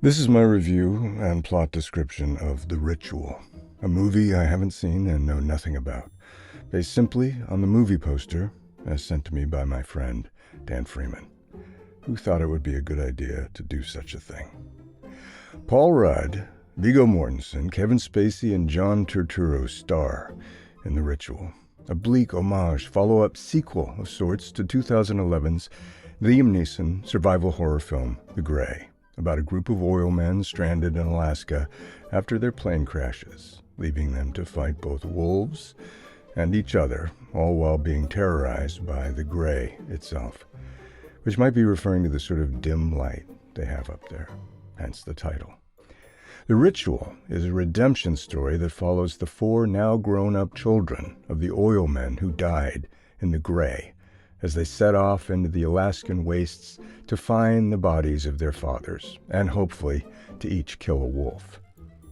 This is my review and plot description of The Ritual, a movie I haven't seen and know nothing about, based simply on the movie poster as sent to me by my friend Dan Freeman, who thought it would be a good idea to do such a thing. Paul Rudd, Viggo Mortensen, Kevin Spacey, and John Turturro star in The Ritual, a bleak homage follow-up sequel of sorts to 2011's Liam Neeson survival horror film The Grey, about a group of oil men stranded in Alaska after their plane crashes, leaving them to fight both wolves and each other, all while being terrorized by the Grey itself, which might be referring to the sort of dim light they have up there, hence the title. The Ritual is a redemption story that follows the four now grown-up children of the oil men who died in the Grey as they set off into the Alaskan wastes to find the bodies of their fathers, and hopefully to each kill a wolf.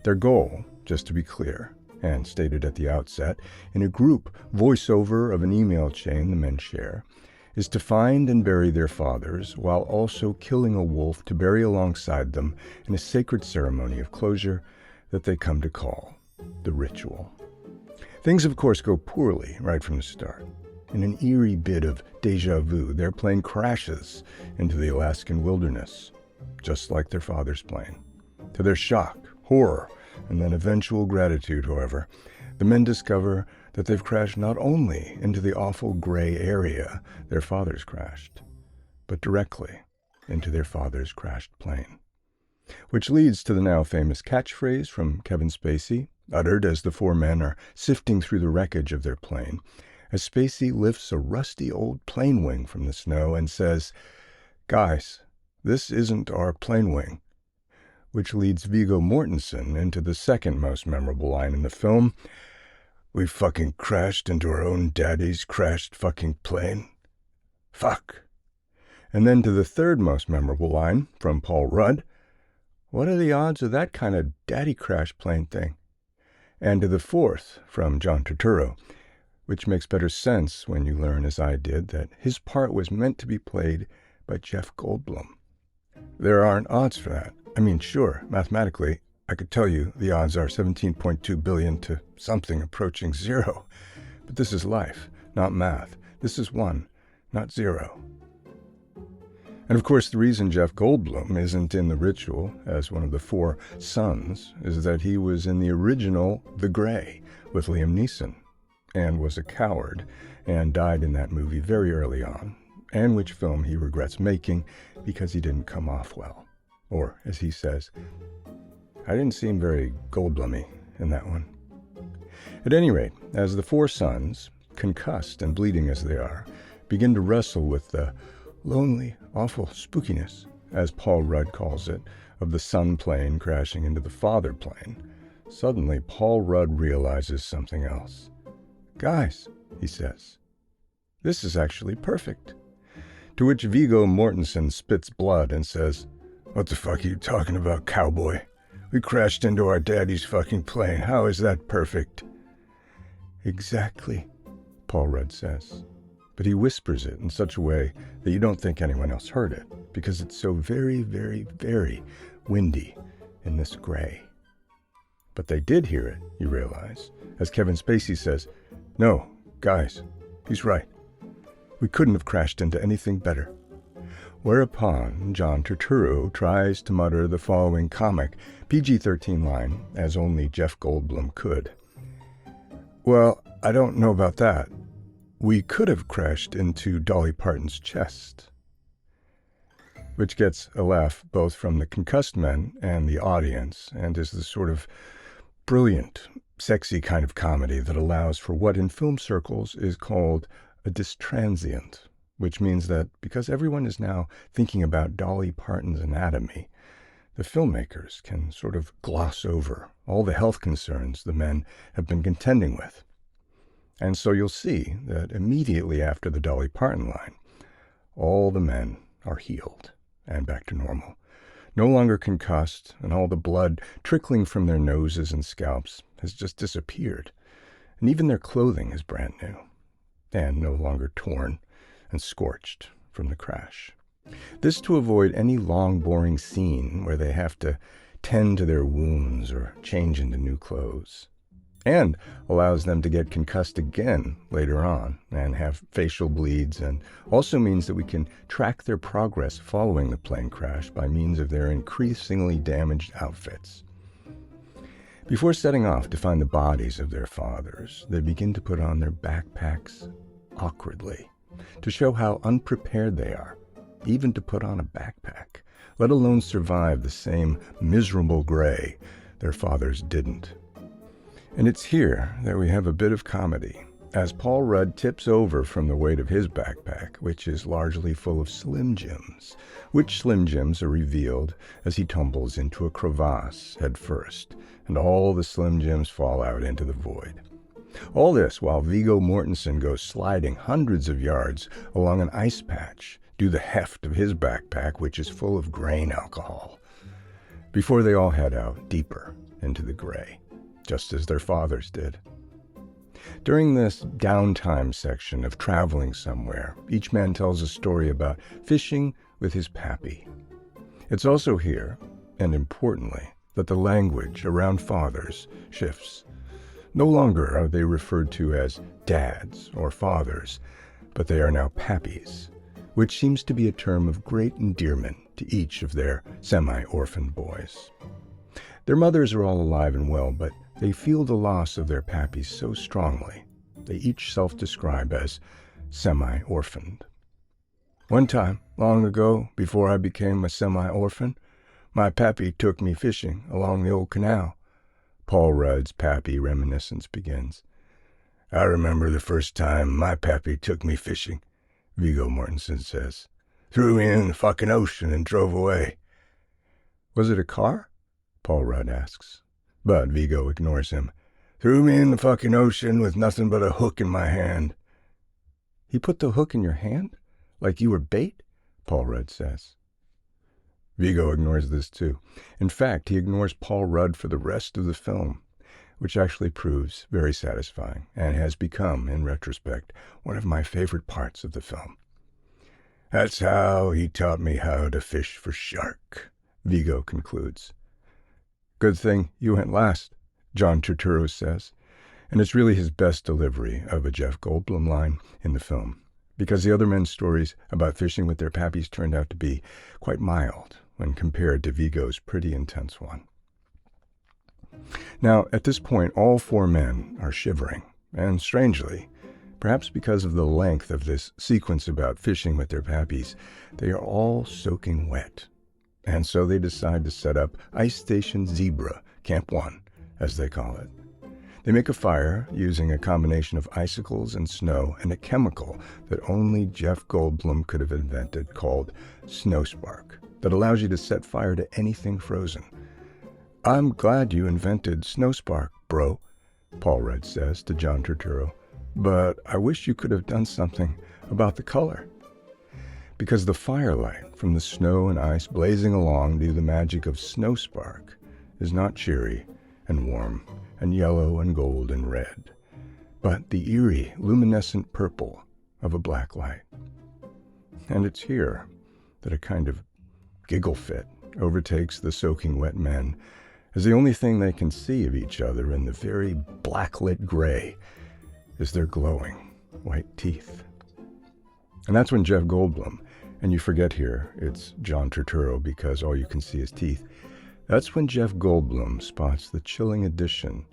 Their goal, just to be clear, and stated at the outset, in a group voiceover of an email chain the men share, is to find and bury their fathers while also killing a wolf to bury alongside them in a sacred ceremony of closure that they come to call the Ritual. Things, of course, go poorly right from the start. In an eerie bit of déjà vu, their plane crashes into the Alaskan wilderness, just like their father's plane. To their shock, horror, and then eventual gratitude, however, the men discover that they've crashed not only into the awful Grey area their fathers crashed, but directly into their father's crashed plane. Which leads to the now famous catchphrase from Kevin Spacey, uttered as the four men are sifting through the wreckage of their plane, as Spacey lifts a rusty old plane wing from the snow and says, "Guys, this isn't our plane wing," which leads Viggo Mortensen into the second most memorable line in the film, "We fucking crashed into our own daddy's crashed fucking plane. Fuck." And then to the third most memorable line from Paul Rudd, "What are the odds of that kind of daddy crash plane thing?" And to the fourth from John Turturro, which makes better sense when you learn, as I did, that his part was meant to be played by Jeff Goldblum. There aren't odds for that. I mean, sure, mathematically, I could tell you the odds are 17.2 billion to something approaching zero. But this is life, not math. This is one, not zero. And of course, the reason Jeff Goldblum isn't in The Ritual as one of the four sons is that he was in the original The Grey with Liam Neeson, and was a coward, and died in that movie very early on, and which film he regrets making because he didn't come off well. Or, as he says, "I didn't seem very Goldblummy in that one." At any rate, as the four sons, concussed and bleeding as they are, begin to wrestle with the lonely, awful spookiness, as Paul Rudd calls it, of the son plane crashing into the father plane, suddenly Paul Rudd realizes something else. "Guys," he says, "this is actually perfect." To which Viggo Mortensen spits blood and says, "What the fuck are you talking about, cowboy? We crashed into our daddy's fucking plane. How is that perfect?" "Exactly," Paul Rudd says. But he whispers it in such a way that you don't think anyone else heard it, because it's so very, very, very windy in this Grey. But they did hear it, you realize, as Kevin Spacey says, "No, guys, he's right. We couldn't have crashed into anything better." Whereupon John Turturro tries to mutter the following comic PG-13 line, as only Jeff Goldblum could. "Well, I don't know about that. We could have crashed into Dolly Parton's chest." Which gets a laugh both from the concussed men and the audience, and is the sort of brilliant, sexy kind of comedy that allows for what in film circles is called a distransient, which means that because everyone is now thinking about Dolly Parton's anatomy, the filmmakers can sort of gloss over all the health concerns the men have been contending with. And so you'll see that immediately after the Dolly Parton line, all the men are healed and back to normal, no longer concussed, and all the blood trickling from their noses and scalps has just disappeared, and even their clothing is brand new, and no longer torn and scorched from the crash. This to avoid any long, boring scene where they have to tend to their wounds or change into new clothes. And allows them to get concussed again later on and have facial bleeds, and also means that we can track their progress following the plane crash by means of their increasingly damaged outfits. Before setting off to find the bodies of their fathers, they begin to put on their backpacks awkwardly to show how unprepared they are, even to put on a backpack, let alone survive the same miserable gray their fathers didn't. And it's here that we have a bit of comedy, as Paul Rudd tips over from the weight of his backpack, which is largely full of Slim Jims, which Slim Jims are revealed as he tumbles into a crevasse head first, and all the Slim Jims fall out into the void. All this while Viggo Mortensen goes sliding hundreds of yards along an ice patch due the heft of his backpack, which is full of grain alcohol, before they all head out deeper into the gray, just as their fathers did. During this downtime section of traveling somewhere, each man tells a story about fishing with his pappy. It's also here, and importantly, that the language around fathers shifts. No longer are they referred to as dads or fathers, but they are now pappies, which seems to be a term of great endearment to each of their semi-orphaned boys. Their mothers are all alive and well, but they feel the loss of their pappies so strongly, they each self-describe as semi-orphaned. One time, long ago, before I became a semi-orphan, my pappy took me fishing along the old canal. Paul Rudd's pappy reminiscence begins. I remember the first time my pappy took me fishing, Viggo Mortensen says. Threw me in the fucking ocean and drove away. Was it a car? Paul Rudd asks. But Viggo ignores him. Threw me in the fucking ocean with nothing but a hook in my hand. He put the hook in your hand? Like you were bait? Paul Rudd says. Viggo ignores this too. In fact, he ignores Paul Rudd for the rest of the film, which actually proves very satisfying and has become, in retrospect, one of my favorite parts of the film. That's how he taught me how to fish for shark, Viggo concludes. Good thing you went last, John Turturro says, and it's really his best delivery of a Jeff Goldblum line in the film, because the other men's stories about fishing with their pappies turned out to be quite mild when compared to Viggo's pretty intense one. Now, at this point, all four men are shivering, and strangely, perhaps because of the length of this sequence about fishing with their pappies, they are all soaking wet. And so they decide to set up Ice Station Zebra, Camp 1, as they call it. They make a fire using a combination of icicles and snow and a chemical that only Jeff Goldblum could have invented called Snow Spark, that allows you to set fire to anything frozen. I'm glad you invented Snow Spark, bro, Paul Rudd says to John Turturro, but I wish you could have done something about the color. Because the firelight from the snow and ice blazing along due to the magic of Snow Spark is not cheery and warm and yellow and gold and red, but the eerie, luminescent purple of a black light. And it's here that a kind of giggle fit overtakes the soaking wet men, as the only thing they can see of each other in the very black-lit gray is their glowing white teeth. And that's when Jeff Goldblum, and you forget here it's John Turturro because all you can see is teeth, that's when Jeff Goldblum spots the chilling addition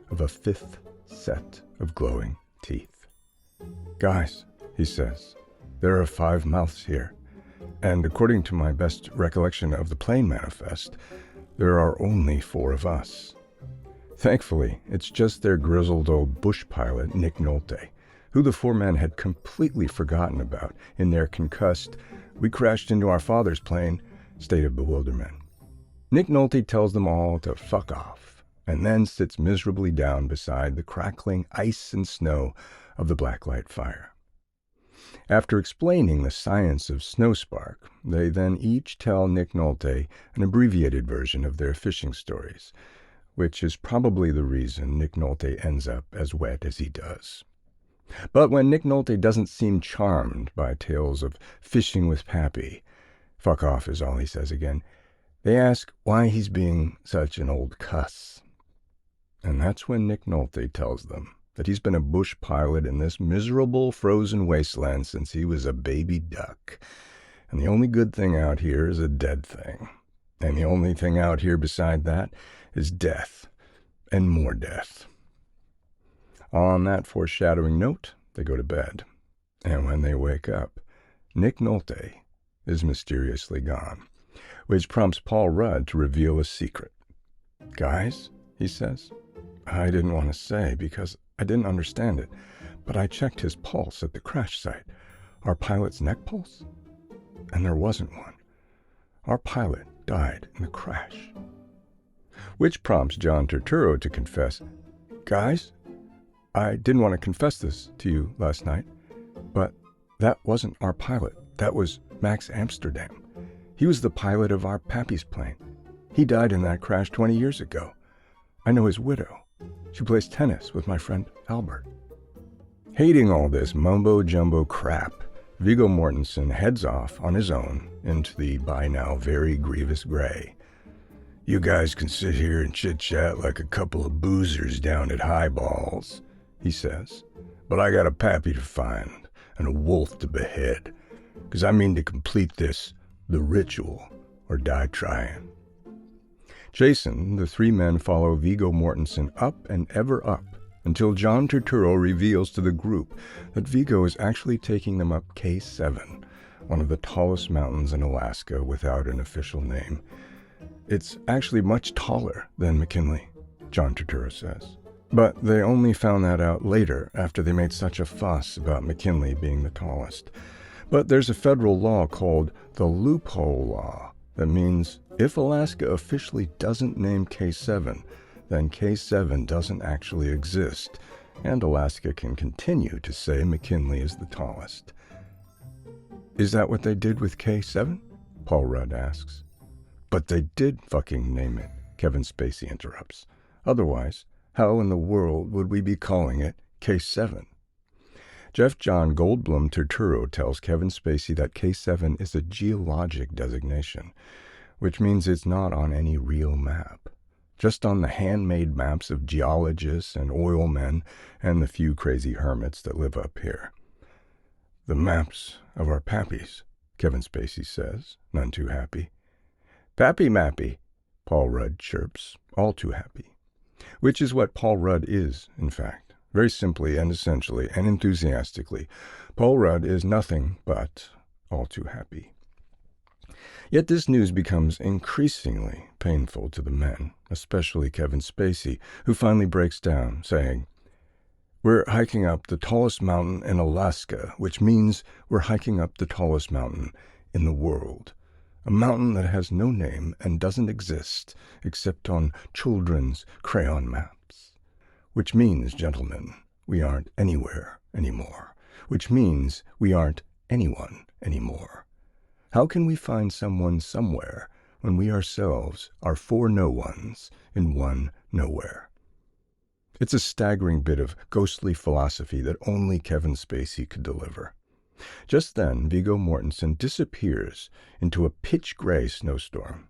of a fifth set of glowing teeth. Guys, he says, there are 5 mouths here, and according to my best recollection of the plane manifest, there are only 4 of us. Thankfully, it's just their grizzled old bush pilot, Nick Nolte, who the 4 men had completely forgotten about in their concussed, we crashed into our father's plane state of bewilderment. Nick Nolte tells them all to fuck off, and then sits miserably down beside the crackling ice and snow of the blacklight fire. After explaining the science of Snow Spark, they then each tell Nick Nolte an abbreviated version of their fishing stories, which is probably the reason Nick Nolte ends up as wet as he does. But when Nick Nolte doesn't seem charmed by tales of fishing with Pappy, Fuck off is all he says again. They ask why he's being such an old cuss. And that's when Nick Nolte tells them that he's been a bush pilot in this miserable frozen wasteland since he was a baby duck. And the only good thing out here is a dead thing. And the only thing out here beside that is death. And more death. On that foreshadowing note, they go to bed. And when they wake up, Nick Nolte is mysteriously gone, which prompts Paul Rudd to reveal a secret. Guys, he says, I didn't want to say because I didn't understand it, but I checked his pulse at the crash site. Our pilot's neck pulse? And there wasn't one. Our pilot died in the crash. Which prompts John Turturro to confess, Guys, I didn't want to confess this to you last night, but that wasn't our pilot. That was Max Amsterdam. He was the pilot of our Pappy's plane. He died in that crash 20 years ago. I know his widow. She plays tennis with my friend Albert. Hating all this mumbo-jumbo crap, Viggo Mortensen heads off on his own into the by now very grievous gray. You guys can sit here and chit-chat like a couple of boozers down at Highballs, he says, but I got a pappy to find and a wolf to behead, 'cause I mean to complete this, the ritual, or die trying. Chasing, the three men follow Viggo Mortensen up and ever up until John Turturro reveals to the group that Viggo is actually taking them up K7, one of the tallest mountains in Alaska without an official name. It's actually much taller than McKinley, John Turturro says. But they only found that out later after they made such a fuss about McKinley being the tallest. But there's a federal law called the Loophole Law that means if Alaska officially doesn't name K7, then K7 doesn't actually exist, and Alaska can continue to say McKinley is the tallest. Is that what they did with K7? Paul Rudd asks. But they did fucking name it, Kevin Spacey interrupts. Otherwise, how in the world would we be calling it K7? Jeff John Goldblum Turturro tells Kevin Spacey that K7 is a geologic designation, which means it's not on any real map, just on the handmade maps of geologists and oil men and the few crazy hermits that live up here. The maps of our pappies, Kevin Spacey says, none too happy. Pappy mappy, Paul Rudd chirps, all too happy. Which is what Paul Rudd is, in fact. Very simply and essentially and enthusiastically, Paul Rudd is nothing but all too happy. Yet this news becomes increasingly painful to the men, especially Kevin Spacey, who finally breaks down, saying, We're hiking up the tallest mountain in Alaska, which means we're hiking up the tallest mountain in the world. A mountain that has no name and doesn't exist except on children's crayon maps. Which means, gentlemen, we aren't anywhere anymore. Which means we aren't anyone anymore. How can we find someone somewhere when we ourselves are four no-ones in one nowhere? It's a staggering bit of ghostly philosophy that only Kevin Spacey could deliver. Just then, Viggo Mortensen disappears into a pitch-gray snowstorm.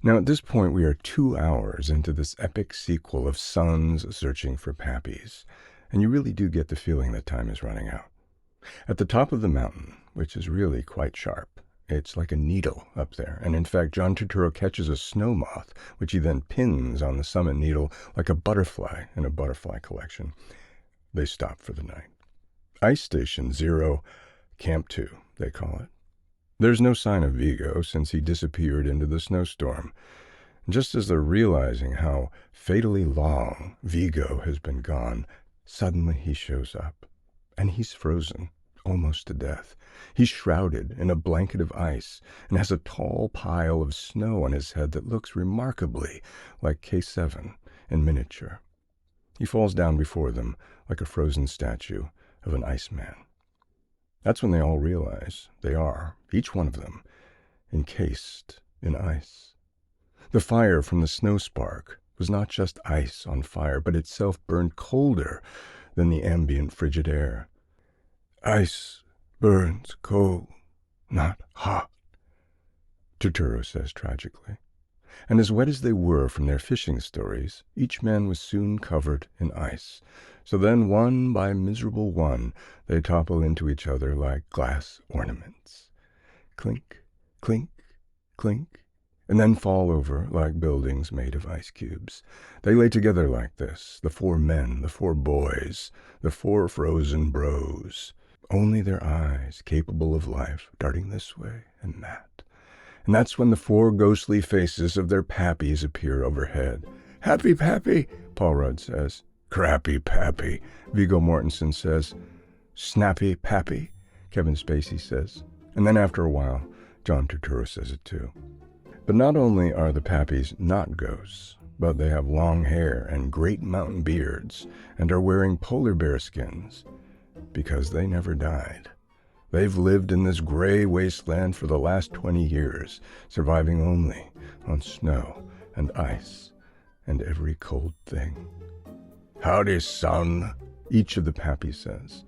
Now, at this point, we are 2 hours into this epic sequel of sons searching for pappies, and you really do get the feeling that time is running out. At the top of the mountain, which is really quite sharp, it's like a needle up there, and in fact, John Turturro catches a snow moth, which he then pins on the summit needle like a butterfly in a butterfly collection. They stop for the night. Ice Station 0, Camp 2, they call it. There's no sign of Viggo since he disappeared into the snowstorm. Just as they're realizing how fatally long Viggo has been gone, suddenly he shows up. And he's frozen, almost to death. He's shrouded in a blanket of ice and has a tall pile of snow on his head that looks remarkably like K7 in miniature. He falls down before them like a frozen statue of an Iceman. That's when they all realize they are, each one of them, encased in ice. The fire from the snow spark was not just ice on fire, but itself burned colder than the ambient frigid air. Ice burns cold, not hot, Turturro says tragically. And as wet as they were from their fishing stories, each man was soon covered in ice. So then, one by miserable one, they topple into each other like glass ornaments. Clink, clink, clink, and then fall over like buildings made of ice cubes. They lay together like this, the four men, the four boys, the four frozen bros, only their eyes capable of life, darting this way and that. And that's when the four ghostly faces of their pappies appear overhead. "Happy Pappy," Paul Rudd says. "Crappy Pappy," Viggo Mortensen says. "Snappy Pappy," Kevin Spacey says. And then after a while, John Turturro says it too. But not only are the pappies not ghosts, but they have long hair and great mountain beards and are wearing polar bear skins because they never died. They've lived in this gray wasteland for the last 20 years, surviving only on snow and ice and every cold thing. "Howdy, son," each of the pappies says.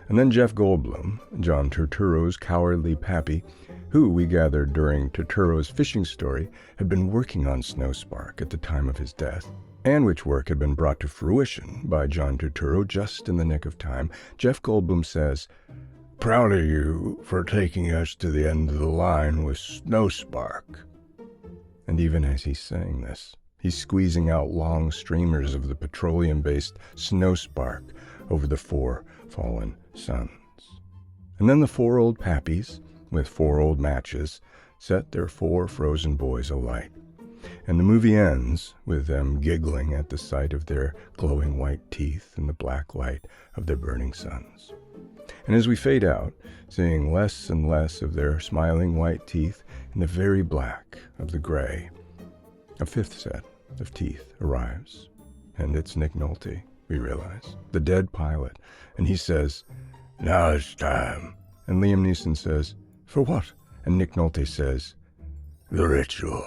And then Jeff Goldblum, John Turturro's cowardly pappy, who we gathered during Turturro's fishing story had been working on Snowspark at the time of his death, and which work had been brought to fruition by John Turturro just in the nick of time. Jeff Goldblum says, "Proud of you for taking us to the end of the line with Snowspark." And even as he's saying this, he's squeezing out long streamers of the petroleum-based Snowspark over the four fallen suns. And then the four old pappies, with four old matches, set their four frozen boys alight. And the movie ends with them giggling at the sight of their glowing white teeth in the black light of their burning suns. And as we fade out, seeing less and less of their smiling white teeth in the very black of the gray, a fifth set of teeth arrives. And it's Nick Nolte, we realize, the dead pilot. And he says, "Now it's time." And Liam Neeson says, "For what?" And Nick Nolte says, "The ritual."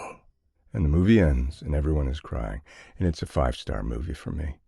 And the movie ends, and everyone is crying. And it's a 5-star movie for me.